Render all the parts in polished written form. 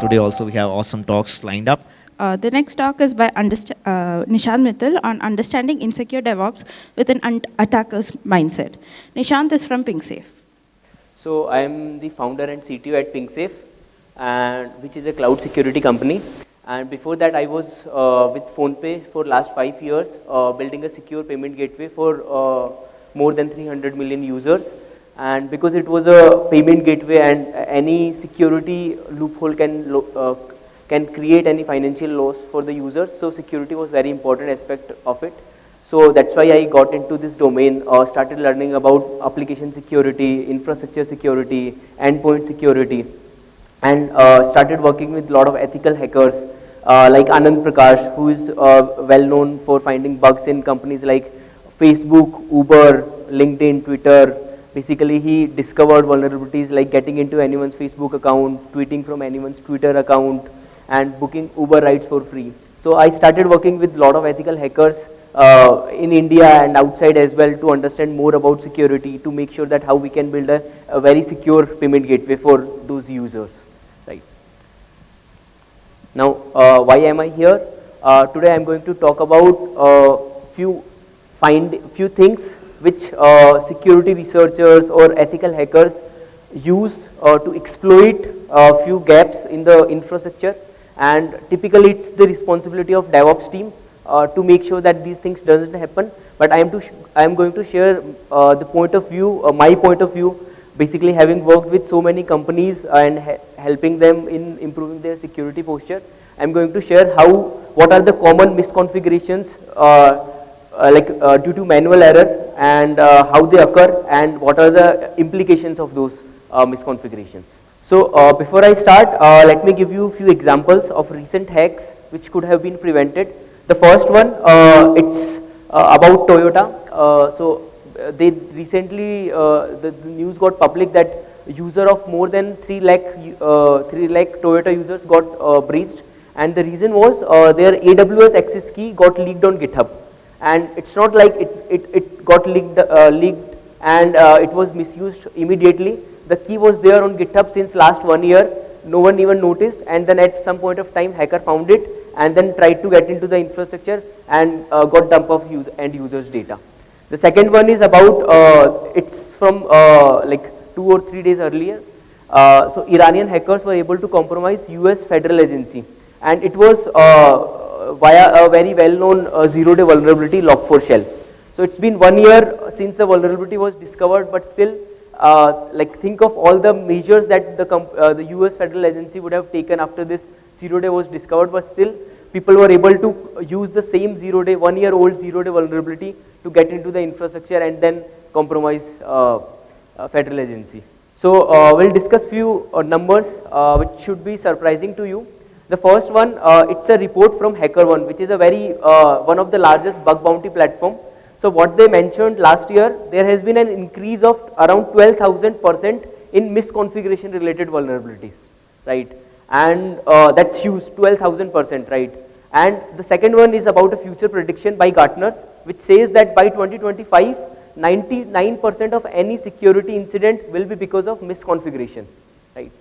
today also we have awesome talks lined up. The next talk is by Nishant Mittal on understanding insecure DevOps with an attacker's mindset. Nishant is from PingSafe. So I am the founder and CTO at PingSafe, and which is a cloud security company. And before that, I was with PhonePe for last 5 years, building a secure payment gateway for more than 300 million users. And because it was a payment gateway and any security loophole can create any financial loss for the users, so security was very important aspect of it. So that's why I got into this domain, started learning about application security, infrastructure security, endpoint security, and started working with a lot of ethical hackers like Anand Prakash, who is well known for finding bugs in companies like Facebook, Uber, LinkedIn, Twitter. Basically, he discovered vulnerabilities like getting into anyone's Facebook account, tweeting from anyone's Twitter account, and booking Uber rides for free. So I started working with a lot of ethical hackers in India and outside as well to understand more about security, to make sure that how we can build a very secure payment gateway for those users. Right. Now, why am I here? Today I am going to talk about few things which security researchers or ethical hackers use to exploit few gaps in the infrastructure, and typically it's the responsibility of DevOps team to make sure that these things doesn't happen. But I am going to share the point of view, my point of view, basically having worked with so many companies and helping them in improving their security posture. I am going to share what are the common misconfigurations due to manual error, and how they occur, and what are the implications of those misconfigurations. So before I start, let me give you a few examples of recent hacks which could have been prevented. The first one, it's about Toyota. They recently, the news got public that user of more than 3 lakh Toyota users got breached, and the reason was their AWS access key got leaked on GitHub. And it's not like it got leaked and it was misused immediately. The key was there on GitHub since last 1 year. No one even noticed, and then at some point of time, hacker found it and then tried to get into the infrastructure and got dump of end users' data. The second one is about, it's from like 2 or 3 days earlier. So Iranian hackers were able to compromise US federal agency, and it was via a very well-known zero-day vulnerability, Log4Shell. So it's been 1 year since the vulnerability was discovered, but still, like think of all the measures that the US federal agency would have taken after this zero-day was discovered, but still people were able to use the same zero-day, 1 year old zero-day vulnerability to get into the infrastructure and then compromise federal agency. So we'll discuss few numbers which should be surprising to you. The first one, it's a report from HackerOne, which is a very one of the largest bug bounty platform. So what they mentioned last year, there has been an increase of around 12,000% in misconfiguration related vulnerabilities, right? And that's huge, 12,000%, right? And the second one is about a future prediction by Gartner, which says that by 2025, 99% of any security incident will be because of misconfiguration, right?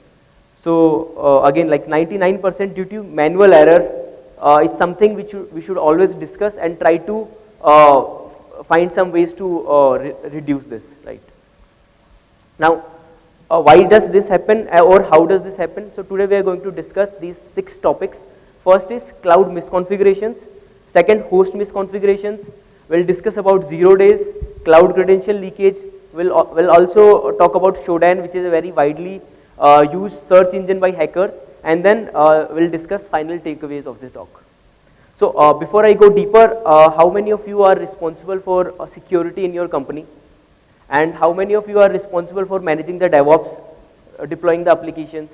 So again, like 99% due to manual error is something which we should always discuss and try to find some ways to reduce this, right? Now, why does this happen, or how does this happen? So today we are going to discuss these 6 topics. First is cloud misconfigurations. Second, host misconfigurations. We'll discuss about 0 days, cloud credential leakage. We'll also talk about Shodan, which is a very widely used search engine by hackers, and then we'll discuss final takeaways of this talk. So before I go deeper, how many of you are responsible for security in your company? And how many of you are responsible for managing the DevOps, deploying the applications?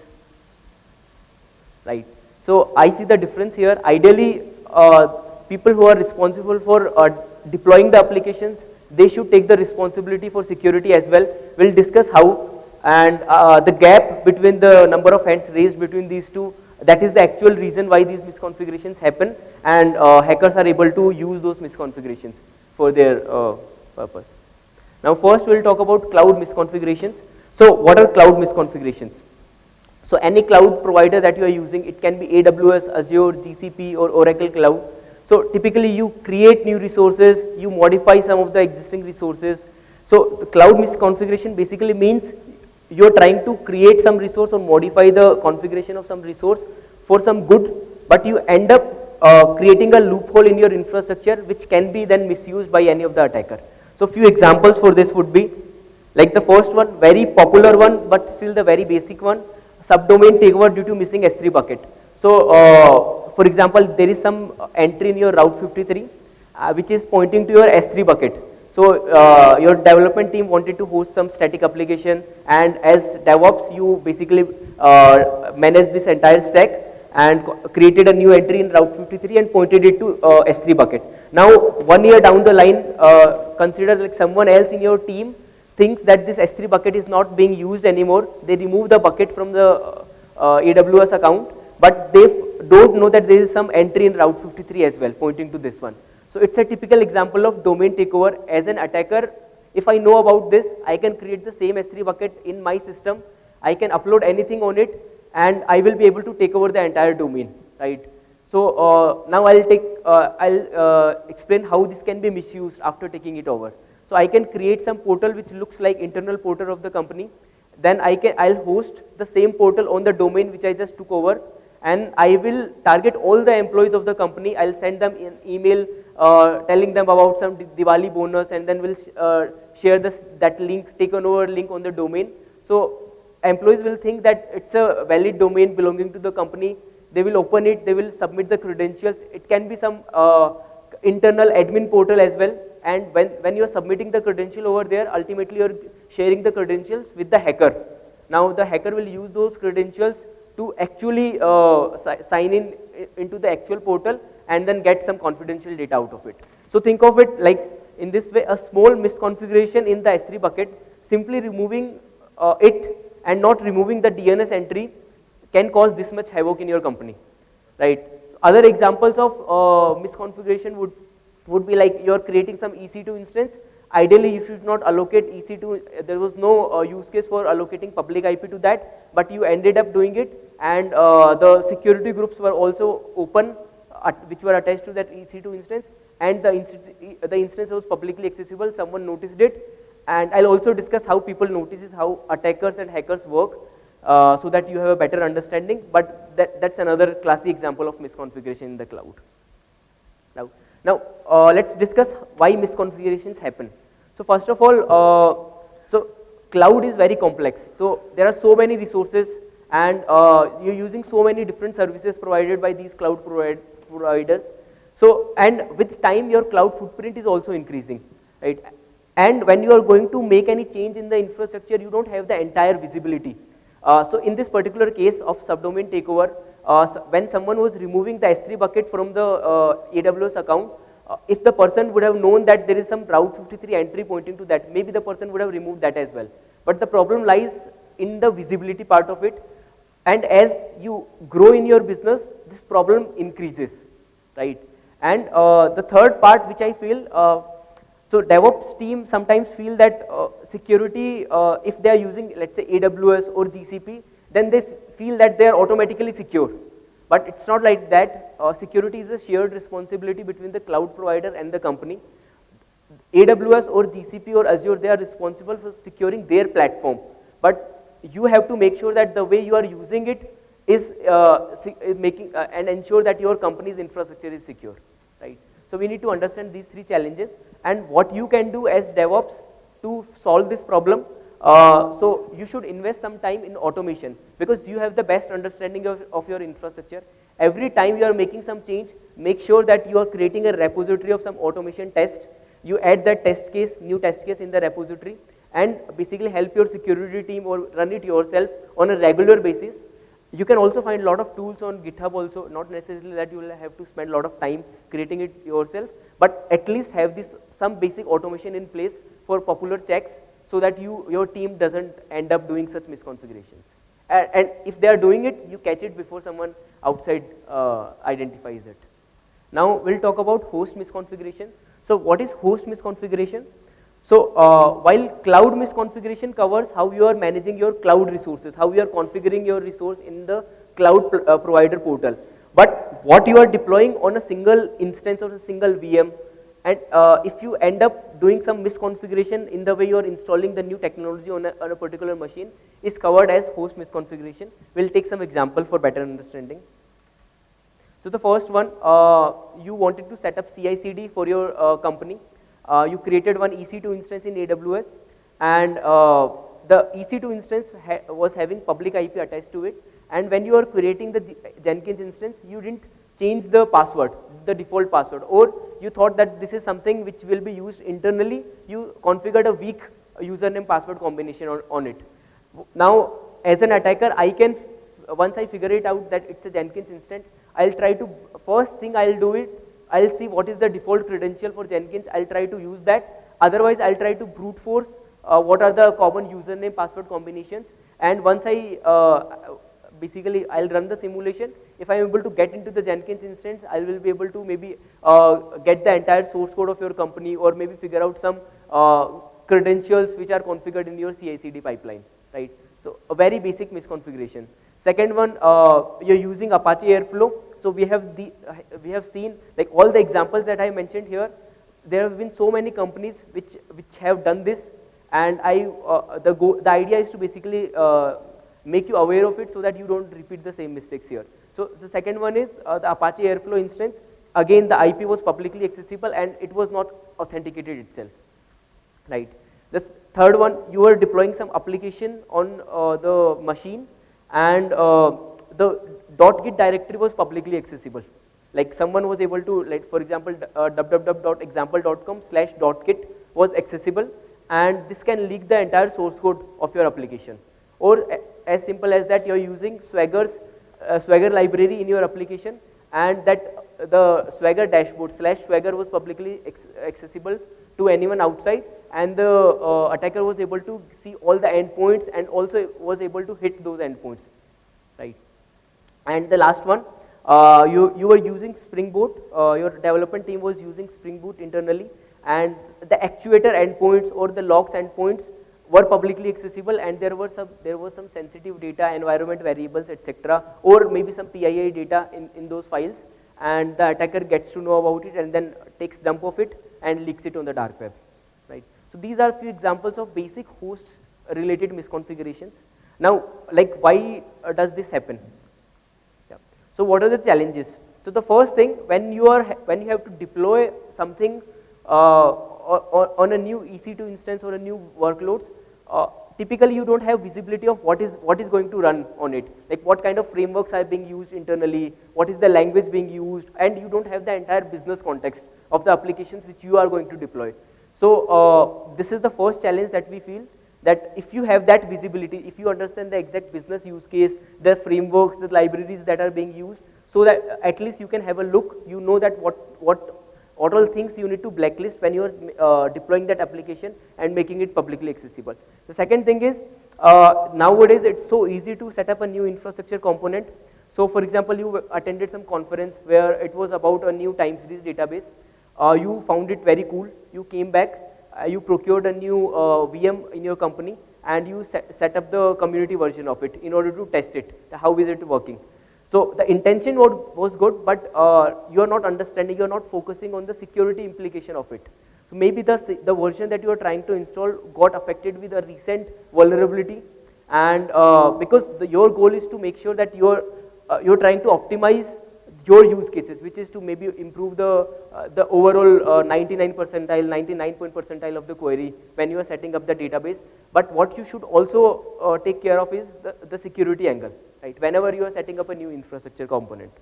Right. So I see the difference here. Ideally, people who are responsible for deploying the applications, they should take the responsibility for security as well. We'll discuss how, and the gap between the number of hands raised between these two, that is the actual reason why these misconfigurations happen, and hackers are able to use those misconfigurations for their purpose. Now first we'll talk about cloud misconfigurations. So what are cloud misconfigurations? So any cloud provider that you are using, it can be AWS, Azure, GCP or Oracle Cloud. So typically you create new resources, you modify some of the existing resources. So the cloud misconfiguration basically means you're trying to create some resource or modify the configuration of some resource for some good, but you end up creating a loophole in your infrastructure which can be then misused by any of the attacker. So few examples for this would be, like the first one, very popular one, but still the very basic one, subdomain takeover due to missing S3 bucket. So for example, there is some entry in your Route 53 which is pointing to your S3 bucket. So your development team wanted to host some static application, and as DevOps you basically manage this entire stack and created a new entry in Route 53 and pointed it to S3 bucket. Now 1 year down the line, consider like someone else in your team thinks that this S3 bucket is not being used anymore. They remove the bucket from the AWS account, but they don't know that there is some entry in Route 53 as well pointing to this one. So it's a typical example of domain takeover. As an attacker, if I know about this, I can create the same S3 bucket in my system. I can upload anything on it, and I will be able to take over the entire domain, right? So now I'll explain how this can be misused after taking it over. So I can create some portal which looks like internal portal of the company. Then I'll host the same portal on the domain which I just took over, and I will target all the employees of the company. I'll send them an email telling them about some Diwali bonus, and then we'll share that link, taken over link on the domain. So employees will think that it's a valid domain belonging to the company. They will open it, they will submit the credentials. It can be some internal admin portal as well. And when you're submitting the credential over there, ultimately you're sharing the credentials with the hacker. Now the hacker will use those credentials to actually sign into the actual portal and then get some confidential data out of it. So think of it like in this way, a small misconfiguration in the S3 bucket, simply removing it and not removing the DNS entry can cause this much havoc in your company, right? So other examples of misconfiguration would be like you're creating some EC2 instance. Ideally, you should not allocate EC2. There was no use case for allocating public IP to that, but you ended up doing it, and the security groups were also open, which were attached to that EC2 instance, and the instance was publicly accessible. Someone noticed it, and I'll also discuss how people notices how attackers and hackers work, so that you have a better understanding. But that's another classic example of misconfiguration in the cloud. Now let's discuss why misconfigurations happen. So first of all, so cloud is very complex. So there are so many resources, and you're using so many different services provided by these cloud providers. So, and with time your cloud footprint is also increasing, right? And when you are going to make any change in the infrastructure, you don't have the entire visibility. So in this particular case of subdomain takeover, when someone was removing the S3 bucket from the AWS account, if the person would have known that there is some Route 53 entry pointing to that, maybe the person would have removed that as well. But the problem lies in the visibility part of it, and as you grow in your business, this problem increases, right? And the third part which I feel, so DevOps team sometimes feel that security, if they are using, let's say, AWS or GCP, then they feel that they are automatically secure. But it's not like that. Security is a shared responsibility between the cloud provider and the company. AWS or GCP or Azure, they are responsible for securing their platform. But you have to make sure that the way you are using it is making and ensure that your company's infrastructure is secure, right? So we need to understand these three challenges and what you can do as DevOps to solve this problem. So you should invest some time in automation because you have the best understanding of your infrastructure. Every time you are making some change, make sure that you are creating a repository of some automation test. You add that test case, new test case in the repository, and basically help your security team or run it yourself on a regular basis. You can also find a lot of tools on GitHub also, not necessarily that you will have to spend a lot of time creating it yourself, but at least have this some basic automation in place for popular checks so that your team doesn't end up doing such misconfigurations. And if they are doing it, you catch it before someone outside identifies it. Now we'll talk about host misconfiguration. So what is host misconfiguration? So while cloud misconfiguration covers how you are managing your cloud resources, how you are configuring your resource in the cloud provider portal. But what you are deploying on a single instance or a single VM, and if you end up doing some misconfiguration in the way you are installing the new technology on a particular machine, is covered as host misconfiguration. We'll take some example for better understanding. So the first one, you wanted to set up CI/CD for your company. You created one EC2 instance in AWS, and the EC2 instance was having public IP attached to it. And when you are creating the Jenkins instance, you didn't change the password, the default password, or you thought that this is something which will be used internally. You configured a weak username password combination on it. Now, as an attacker, I can, once I figure it out that it's a Jenkins instance, I'll try to, first thing I'll do it, I'll see what is the default credential for Jenkins, I'll try to use that. Otherwise, I'll try to brute force what are the common username password combinations. And once I, basically, I'll run the simulation. If I'm able to get into the Jenkins instance, I will be able to maybe get the entire source code of your company, or maybe figure out some credentials which are configured in your CI/CD pipeline, right? So a very basic misconfiguration. Second one, you're using Apache Airflow. So we have seen, like, all the examples that I mentioned here. There have been so many companies which have done this, and the idea is to basically make you aware of it so that you don't repeat the same mistakes here. So the second one is the Apache Airflow instance. Again, the IP was publicly accessible and it was not authenticated itself, right? The third one, you are deploying some application on the machine, and the .git directory was publicly accessible. Like, someone was able to, like, for example, www.example.com/.git was accessible, and this can leak the entire source code of your application. Or as simple as that, you're using Swagger library in your application, and that the Swagger dashboard /Swagger was publicly accessible to anyone outside, and the attacker was able to see all the endpoints and also was able to hit those endpoints, right? And the last one, you were using Spring Boot, your development team was using Spring Boot internally, and the actuator endpoints or the logs endpoints were publicly accessible, and there was some sensitive data, environment variables, etc., or maybe some PII data in those files, and the attacker gets to know about it and then takes dump of it and leaks it on the dark web, right? So these are a few examples of basic host related misconfigurations. Now, like, why does this happen? Yeah. So what are the challenges? So the first thing, when you have to deploy something on a new EC2 instance or a new workload, typically you don't have visibility of what is going to run on it, like what kind of frameworks are being used internally, what is the language being used, and you don't have the entire business context of the applications which you are going to deploy. So this is the first challenge that we feel, that if you have that visibility, if you understand the exact business use case, the frameworks, the libraries that are being used, so that at least you can have a look, you know that what all things you need to blacklist when you are deploying that application and making it publicly accessible. The second thing is, nowadays it's so easy to set up a new infrastructure component. So for example, you attended some conference where it was about a new time series database. You found it very cool, you came back, you procured a new VM in your company, and you set up the community version of it in order to test it, how is it working. So the intention was good, but you are not understanding, you are not focusing on the security implication of it. So maybe the version that you are trying to install got affected with a recent vulnerability, and because your goal is to make sure that you're trying to optimize your use cases, which is to maybe improve the overall 99 point percentile of the query when you are setting up the database. But what you should also take care of is the security angle, right? Whenever you are setting up a new infrastructure component,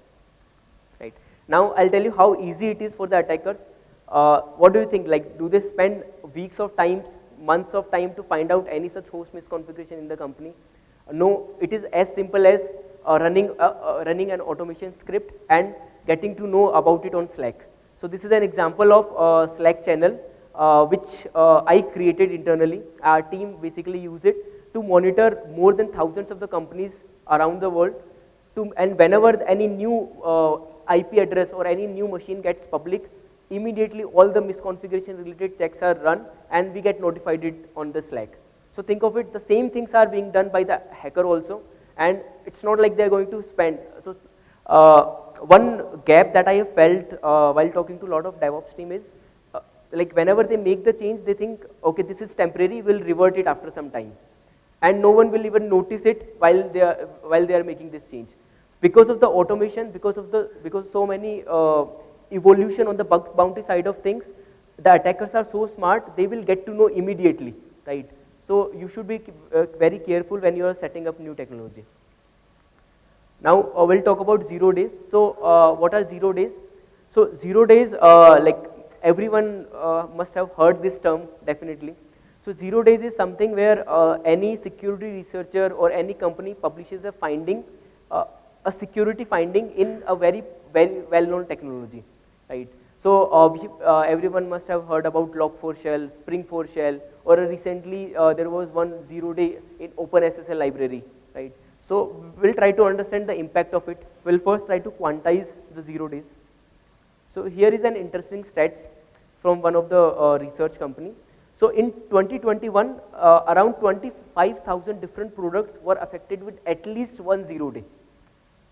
right? Now I'll tell you how easy it is for the attackers. What do you think? Like, do they spend weeks of time, months of time to find out any such host misconfiguration in the company? No, it is as simple as running an automation script and getting to know about it on Slack. So this is an example of Slack channel which I created internally. Our team basically use it to monitor more than thousands of the companies around the world, and whenever any new IP address or any new machine gets public, immediately all the misconfiguration related checks are run and we get notified it on the Slack. So think of it, the same things are being done by the hacker also, and it's not like they're going to spend. So one gap that I have felt while talking to a lot of DevOps team is, like whenever they make the change, they think, okay, this is temporary, we'll revert it after some time. And no one will even notice it while they are making this change. Because of the automation, because so many evolution on the bug bounty side of things, the attackers are so smart, they will get to know immediately, right? So you should be very careful when you are setting up new technology. Now we'll talk about 0 days. So what are 0 days? So 0 days, like everyone must have heard this term definitely. So 0 days is something where any security researcher or any company publishes a finding, a security finding in a very well-known technology, right? So everyone must have heard about Log4Shell, Spring4Shell, or recently there was one 0 day in OpenSSL library, right? So we'll try to understand the impact of it. We'll first try to quantize the 0 days. So here is an interesting stats from one of the research company. So in 2021, around 25,000 different products were affected with at least one 0 day.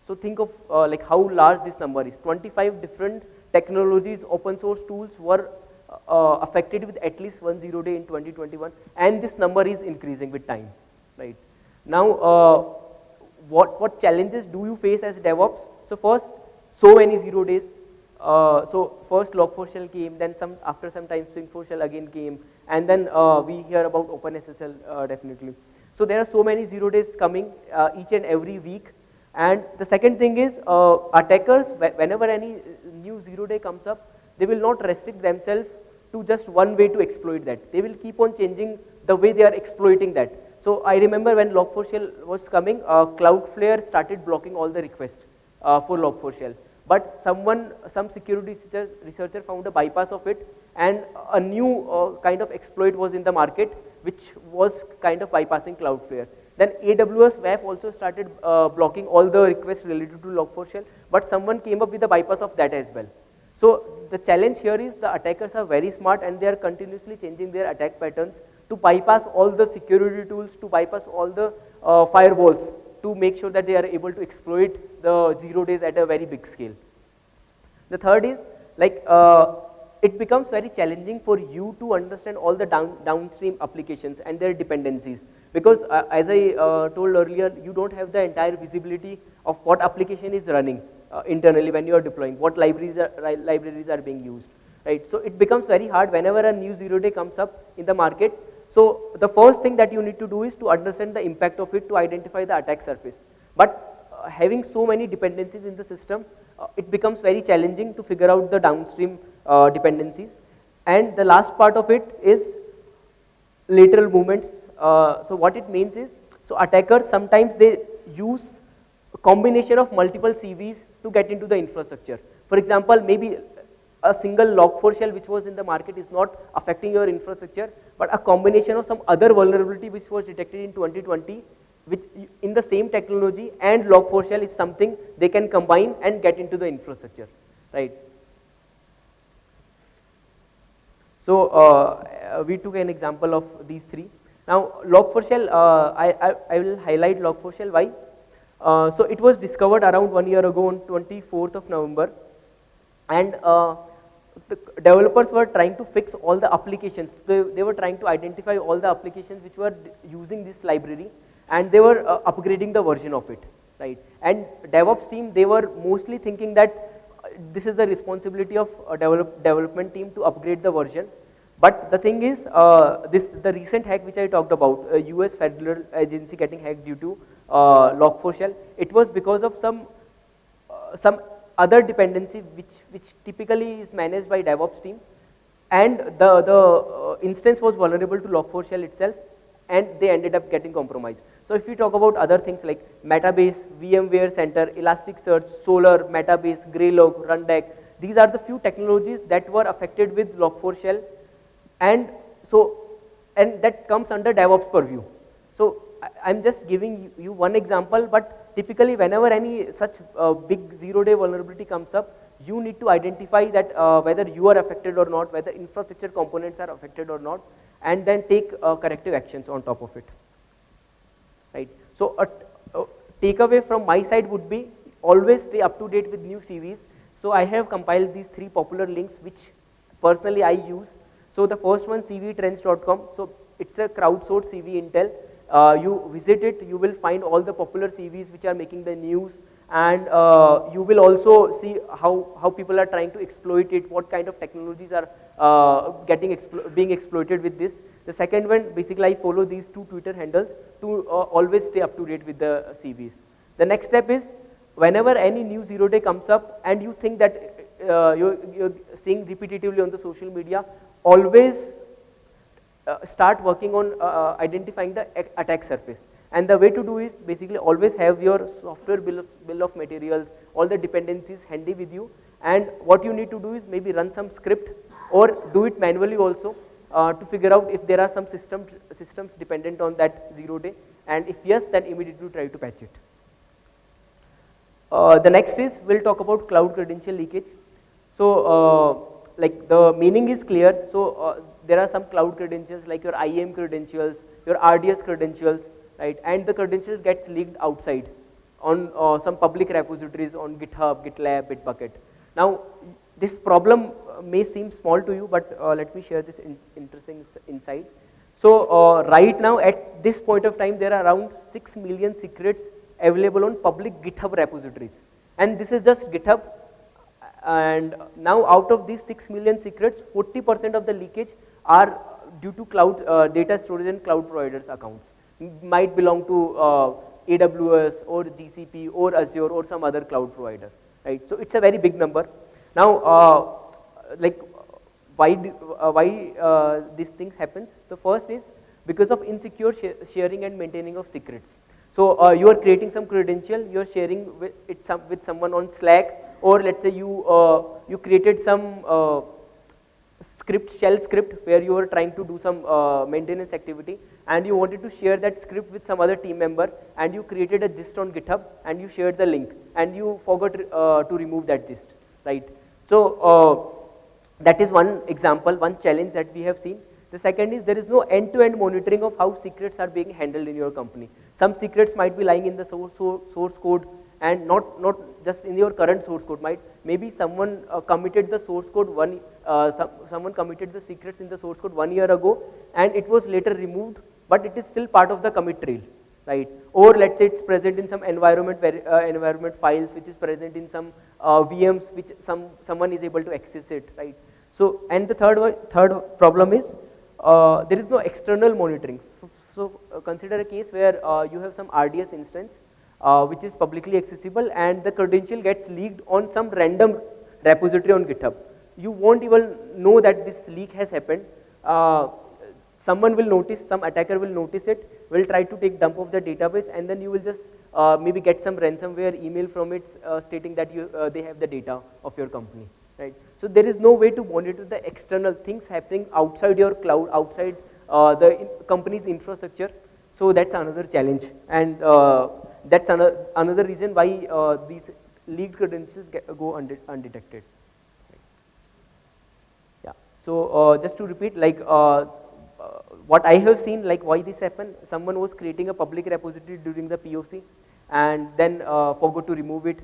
So think of like how large this number is. 25 different technologies, open source tools were affected with at least one 0 day in 2021, and this number is increasing with time, right? Now, what challenges do you face as DevOps? So first, so many 0 days. So first Log4Shell came, then after some time Spring4Shell again came, and then we hear about OpenSSL definitely. So there are so many 0 days coming each and every week. And the second thing is attackers, whenever any new 0 day comes up, they will not restrict themselves to just one way to exploit that. They will keep on changing the way they are exploiting that. So I remember when Log4Shell was coming, Cloudflare started blocking all the requests for Log4Shell. But some security researcher found a bypass of it, and a new kind of exploit was in the market, which was kind of bypassing Cloudflare. Then AWS WAF also started blocking all the requests related to Log4Shell, but someone came up with a bypass of that as well. So the challenge here is the attackers are very smart, and they are continuously changing their attack patterns to bypass all the security tools, to bypass all the firewalls, to make sure that they are able to exploit the 0 days at a very big scale. The third is, like, it becomes very challenging for you to understand all the downstream applications and their dependencies, because as I told earlier, you don't have the entire visibility of what application is running internally when you are deploying, what libraries are being used, right? So it becomes very hard whenever a new 0 day comes up in the market. So the first thing that you need to do is to understand the impact of it, to identify the attack surface. But having so many dependencies in the system, it becomes very challenging to figure out the downstream dependencies. And the last part of it is lateral movements. So what it means is, so attackers sometimes they use a combination of multiple CVs to get into the infrastructure. For example, maybe a single Log4Shell which was in the market is not affecting your infrastructure, but a combination of some other vulnerability which was detected in 2020 which in the same technology and Log4Shell is something they can combine and get into the infrastructure, right? So we took an example of these three. Now Log4Shell, I will highlight Log4Shell. Why? So it was discovered around 1 year ago on 24th of November, and the developers were trying to fix all the applications. They were trying to identify all the applications which were using this library, and they were upgrading the version of it, right? And DevOps team, they were mostly thinking that this is the responsibility of a development team to upgrade the version. But the thing is, the recent hack which I talked about, US federal agency getting hacked due to Log4Shell, it was because of some other dependency which typically is managed by DevOps team, and the instance was vulnerable to Log4Shell itself, and they ended up getting compromised. So if we talk about other things like Metabase, VMware Center, Elasticsearch, Solar, Metabase, Greylog, Rundeck, these are the few technologies that were affected with Log4Shell, and that comes under DevOps purview. So I'm just giving you one example, but typically whenever any such big zero-day vulnerability comes up, you need to identify that whether you are affected or not, whether infrastructure components are affected or not, and then take corrective actions on top of it. Right. So a takeaway from my side would be always stay up to date with new CVs. So I have compiled these 3 popular links which personally I use. So the first one, cvtrends.com. So it's a crowdsourced CV intel. You visit it, you will find all the popular CVs which are making the news, and you will also see how people are trying to exploit it, what kind of technologies are being exploited with this. The second one, basically I follow these 2 Twitter handles to always stay up to date with the CVs. The next step is, whenever any new zero day comes up and you think that you're seeing repetitively on the social media, always start working on identifying the attack surface. And the way to do is basically always have your software bill of materials, all the dependencies handy with you, and what you need to do is maybe run some script or do it manually also to figure out if there are some systems dependent on that zero day, and if yes, then immediately try to patch it. The next is, we'll talk about cloud credential leakage. So like the meaning is clear. So there are some cloud credentials like your IAM credentials, your RDS credentials, right? And the credentials gets leaked outside on some public repositories on GitHub, GitLab, Bitbucket. Now this problem may seem small to you, but let me share this interesting insight. So right now at this point of time, there are around 6 million secrets available on public GitHub repositories, and this is just GitHub. And now out of these 6 million secrets, 40% of the leakage are due to cloud data storage and cloud providers accounts. Might belong to AWS or GCP or Azure or some other cloud provider, right? So it's a very big number. Now, like why these things happens? The first is because of insecure sharing and maintaining of secrets. So you are creating some credential, you are sharing with someone on Slack, or let's say you created some shell script where you are trying to do some maintenance activity, and you wanted to share that script with some other team member, and you created a gist on GitHub and you shared the link, and you forgot to remove that gist, right? So that is one example, one challenge that we have seen. The second is, there is no end-to-end monitoring of how secrets are being handled in your company. Some secrets might be lying in the source code, and not just in your current source code. Maybe someone committed the source code someone committed the secrets in the source code 1 year ago, and it was later removed, but it is still part of the commit trail, right? Or let's say it's present in some environment files, which is present in some VMs, which someone is able to access it, right? So, and the third problem is, there is no external monitoring. So consider a case where you have some RDS instance which is publicly accessible, and the credential gets leaked on some random repository on GitHub. You won't even know that this leak has happened. Someone will notice, some attacker will notice it, will try to take dump of the database, and then you will just maybe get some ransomware email from it stating that they have the data of your company, right? So there is no way to monitor the external things happening outside your cloud, outside the company's infrastructure. So that's another challenge, and that's another reason why these leaked credentials go undetected. Yeah. So just to repeat, like what I have seen, like why this happened, someone was creating a public repository during the POC, and then forgot to remove it.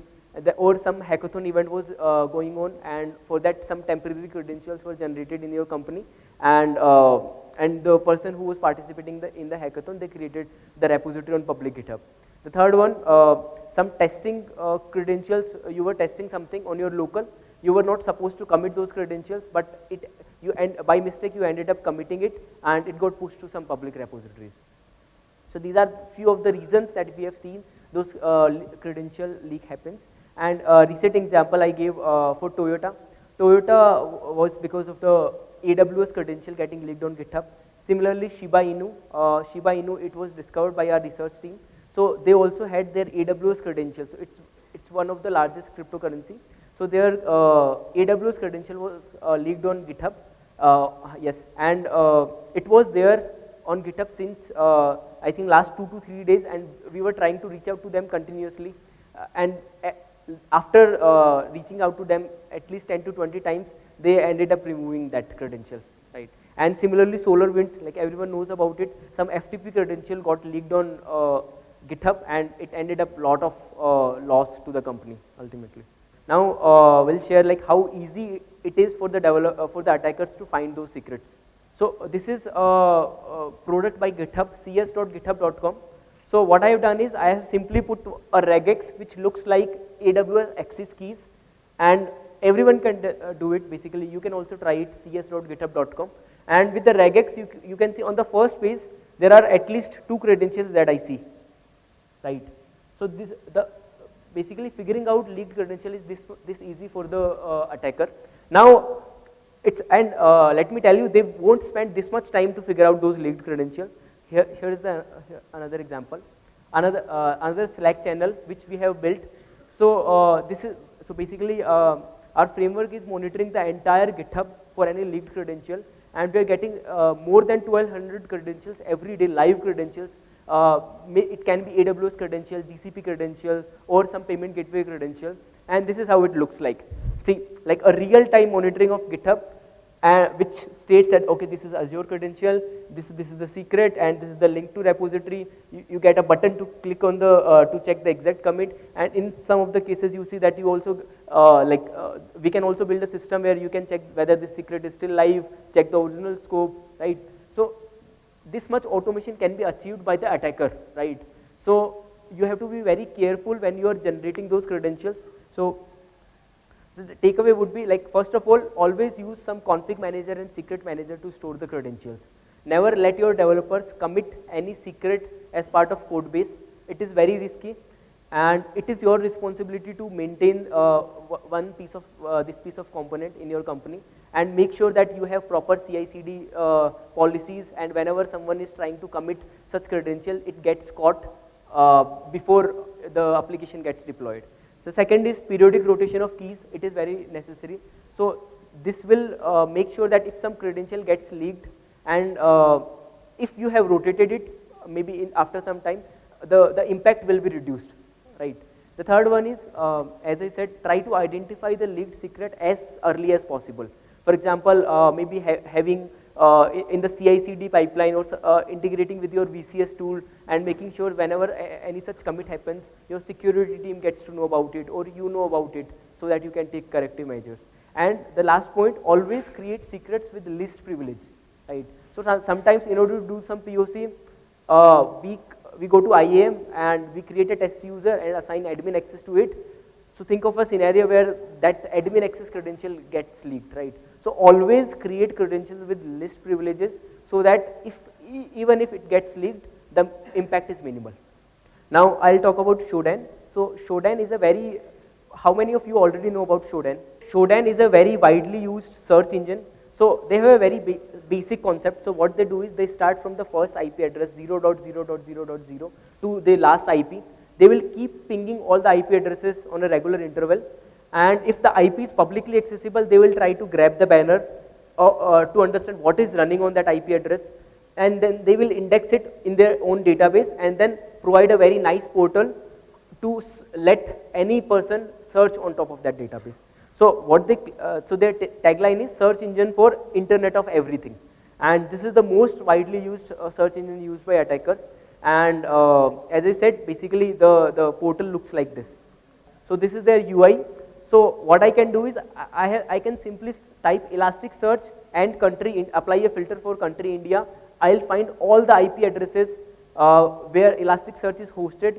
Or some hackathon event was going on, and for that some temporary credentials were generated in your company, and the person who was participating in the hackathon, they created the repository on public GitHub. The third one, some testing credentials, you were testing something on your local, you were not supposed to commit those credentials, but by mistake you ended up committing it, and it got pushed to some public repositories. So these are few of the reasons that we have seen those credential leak happens. And recent example I gave for Toyota. Toyota was because of the AWS credential getting leaked on GitHub. Similarly, Shiba Inu, it was discovered by our research team. So they also had their AWS credentials. So it's one of the largest cryptocurrency. So their AWS credential was leaked on GitHub. Yes, and it was there on GitHub since I think last 2 to 3 days, and we were trying to reach out to them continuously. After reaching out to them at least 10 to 20 times, they ended up removing that credential, right? And similarly, SolarWinds, like everyone knows about it, some FTP credential got leaked on GitHub, and it ended up lot of loss to the company ultimately. Now we'll share like how easy it is for the for the attackers to find those secrets. So this is a product by GitHub, cs.github.com. So what I have done is I have simply put a regex which looks like AWS access keys, and everyone can do it. Basically, you can also try it, cs.github.com. And with the regex, you can see on the first page there are at least 2 credentials that I see, right? So basically figuring out leaked credential is this easy for the attacker. Now let me tell you, they won't spend this much time to figure out those leaked credentials. Here is another example, another Slack channel which we have built. So so basically our framework is monitoring the entire GitHub for any leaked credential, and we are getting more than 1200 credentials every day, live credentials. It can be AWS credential, GCP credential, or some payment gateway credential, and this is how it looks like. See, like a real-time monitoring of GitHub, which states that, okay, this is Azure credential, this is the secret, and this is the link to repository. You get a button to click on the to check the exact commit, and in some of the cases you see that you also we can also build a system where you can check whether this secret is still live, check the original scope, right? So this much automation can be achieved by the attacker, right? So you have to be very careful when you are generating those credentials. So the takeaway would be, like, first of all, always use some config manager and secret manager to store the credentials. Never let your developers commit any secret as part of code base. It is very risky, and it is your responsibility to maintain one piece of this piece of component in your company, and make sure that you have proper CI/CD policies, and whenever someone is trying to commit such credential, it gets caught before the application gets deployed. So second is periodic rotation of keys. It is very necessary. So this will make sure that if some credential gets leaked, and if you have rotated it, maybe after some time, the impact will be reduced, right? The third one is, as I said, try to identify the leaked secret as early as possible. For example, maybe having in the CI/CD pipeline, or integrating with your VCS tool, and making sure whenever any such commit happens, your security team gets to know about it, or you know about it, so that you can take corrective measures. And the last point, always create secrets with least privilege, right? So sometimes in order to do some POC, we go to IAM and we create a test user and assign admin access to it. So think of a scenario where that admin access credential gets leaked, right? So always create credentials with least privileges, so that even if it gets leaked, the impact is minimal. Now I'll talk about Shodan. So Shodan is a very, how many of you already know about Shodan? Shodan is a very widely used search engine. So they have a very basic concept. So what they do is they start from the first IP address 0.0.0.0 to the last IP. They will keep pinging all the IP addresses on a regular interval. And if the IP is publicly accessible, they will try to grab the banner to understand what is running on that IP address, and then they will index it in their own database, and then provide a very nice portal to let any person search on top of that database. So so their tagline is search engine for Internet of Everything, and this is the most widely used search engine used by attackers. And as I said, basically the portal looks like this. So this is their UI. So what I can do is I can simply type Elasticsearch and country, apply a filter for country India. I'll find all the IP addresses where Elasticsearch is hosted,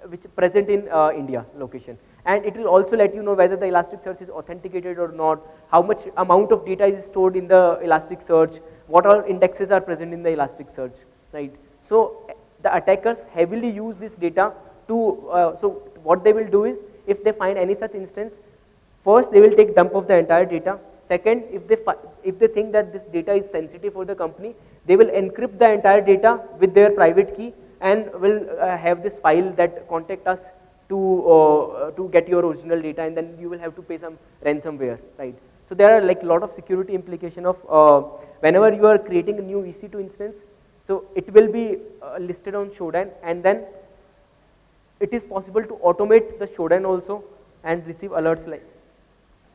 which is present in India location. And it will also let you know whether the Elasticsearch is authenticated or not, how much amount of data is stored in the Elasticsearch, what all indexes are present in the Elasticsearch, right? So the attackers heavily use this data to, so what they will do is, if they find any such instance, first they will take dump of the entire data. Second, if they think that this data is sensitive for the company, they will encrypt the entire data with their private key, and will have this file that contact us to get your original data, and then you will have to pay some ransomware, right? So there are like a lot of security implication of whenever you are creating a new EC2 instance, So it will be listed on Shodan, and then it is possible to automate the Shodan also and receive alerts like.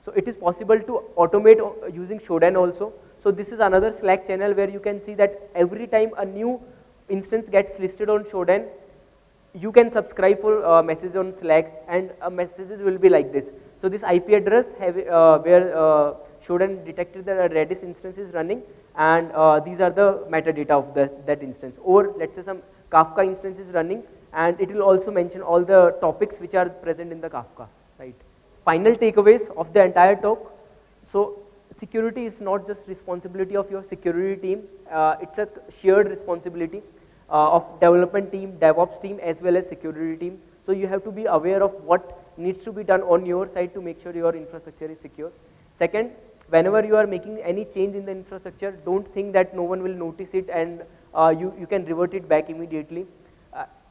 So it is possible to automate using Shodan also. So this is another Slack channel where you can see that every time a new instance gets listed on Shodan, you can subscribe for message on Slack, and messages will be like this. So this IP address where Shodan detected that a Redis instance is running, and these are the metadata of that instance. Or let's say some Kafka instance is running, and it will also mention all the topics which are present in the Kafka, right? Final takeaways of the entire talk. So security is not just responsibility of your security team, it's a shared responsibility of development team, DevOps team, as well as security team. So you have to be aware of what needs to be done on your side to make sure your infrastructure is secure. Second, whenever you are making any change in the infrastructure, don't think that no one will notice it and you can revert it back immediately.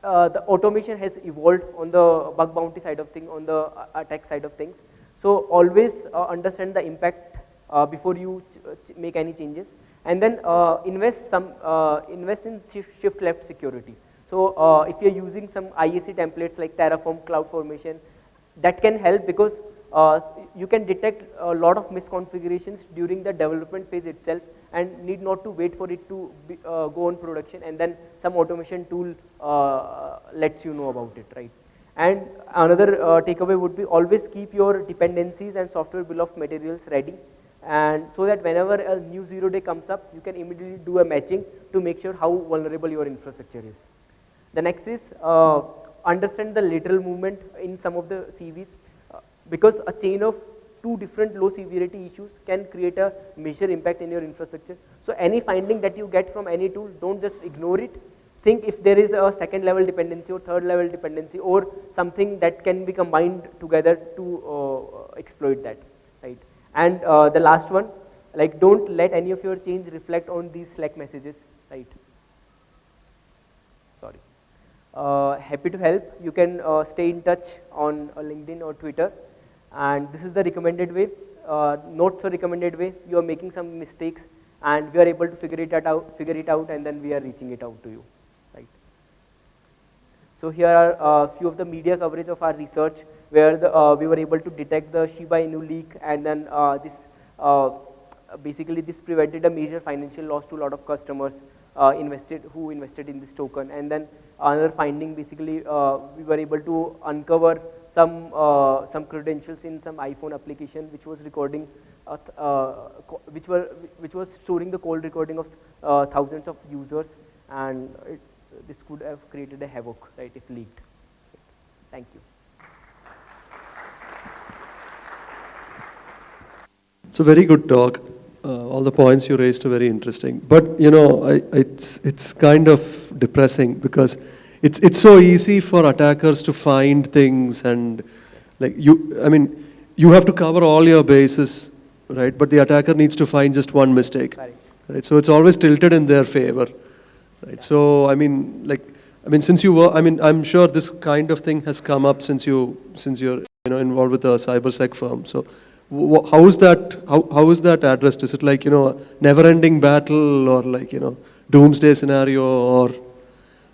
The automation has evolved on the bug bounty side of things, on the attack side of things. So always understand the impact before you make any changes, and then invest in shift left security. So if you're using some IAC templates like Terraform, CloudFormation, that can help because you can detect a lot of misconfigurations during the development phase itself and need not to wait for it to go on production, and then some automation tool lets you know about it, right? And another takeaway would be always keep your dependencies and software bill of materials ready, and so that whenever a new zero-day comes up, you can immediately do a matching to make sure how vulnerable your infrastructure is. The next is understand the lateral movement in some of the CVs, because a chain of two different low severity issues can create a major impact in your infrastructure. So any finding that you get from any tool, don't just ignore it. Think if there is a second level dependency or third level dependency or something that can be combined together to exploit that, right? And the last one, like don't let any of your change reflect on these Slack messages, right? Sorry. Happy to help. You can stay in touch on LinkedIn or Twitter. And this is the recommended way, not so recommended way. You are making some mistakes, and we are able to figure it out, and then we are reaching it out to you, right? So here are a few of the media coverage of our research, where we were able to detect the Shiba Inu leak, and then basically this prevented a major financial loss to a lot of customers who invested in this token. And then another finding, basically we were able to uncover some credentials in some iPhone application which was recording which was storing the cold recording of thousands of users, and this could have created a havoc, right, if leaked. Thank you. It's a very good talk. All the points you raised are very interesting. But you know, it's kind of depressing because it's so easy for attackers to find things, and like you have to cover all your bases, right? But the attacker needs to find just one mistake, right? So it's always tilted in their favor, right? Yeah. So since you were, I'm sure this kind of thing has come up since you're involved with a cybersec firm. So how is that addressed? Is it like never-ending battle, or like doomsday scenario, or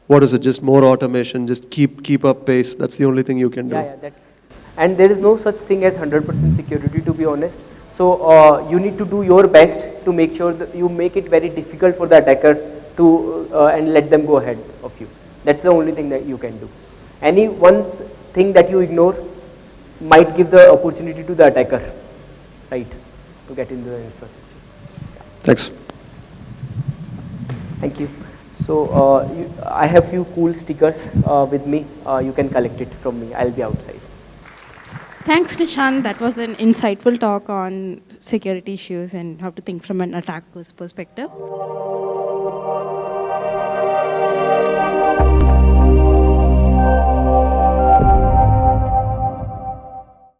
what is it? Just more automation, just keep up pace. That's the only thing you can do. Yeah, and there is no such thing as 100% security, to be honest. So you need to do your best to make sure that you make it very difficult for the attacker to and let them go ahead of you. That's the only thing that you can do. Any one thing that you ignore might give the opportunity to the attacker, right, to get into the infrastructure. Thanks. Thank you. So I have few cool stickers with me. You can collect it from me. I'll be outside. Thanks, Nishant. That was an insightful talk on security issues and how to think from an attacker's perspective.